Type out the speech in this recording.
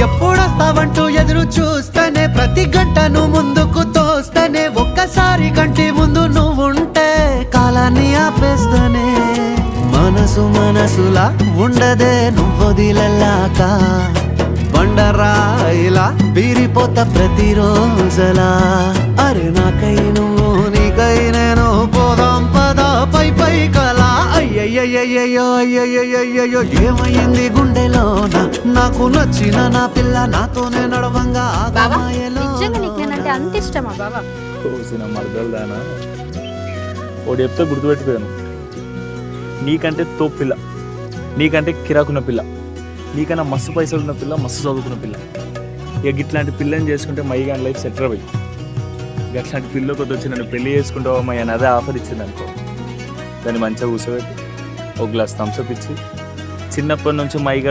ఎప్పుడొస్తావంటూ ఎదురు చూస్తేనే ప్రతి గంటను ముందుకు తోస్తేనే ఒక్కసారి కంటి ముందు నువ్వుంటే కాలాన్ని ఆపేస్తేనే మనసులా ఉండదే నువ్వొదిలెళ్ళాక బండరాయిలా బీరిపోత ప్రతిరోజలా అరే నాకై నువ్వు నీకై నేను పోదాం పదా పై పై కలా అయ్యయ్యయ్యో అయ్యయ్యయ్యో ఏమైంది గుండెలోన నాకు నచ్చిన నా పిల్ల నాతోనే నడవంగా అంత ఇష్టమా బాబా మరదలు దానా ఒకటి చెప్తే గుర్తుపెట్టుకోను, నీకంటే తోపు పిల్ల, నీకంటే కిరాకున్న పిల్ల, నీకన్నా మస్తు పైసలు ఉన్న పిల్ల, మస్తు చదువుకున్న పిల్ల. ఇక ఇట్లాంటి పిల్లని చేసుకుంటే మైగాన్ లైఫ్ సెటిల్ అయ్యి అట్లాంటి పిల్ల కొద్ది వచ్చి నన్ను పెళ్లి చేసుకుంటావా మై అని అదే ఆఫర్ ఇచ్చింది అనుకో, దాన్ని మంచిగా కూర్చోబెట్టి ఒక గ్లాస్ థమ్స్అప్ ఇచ్చి చిన్నప్పటి నుంచి మైగాడు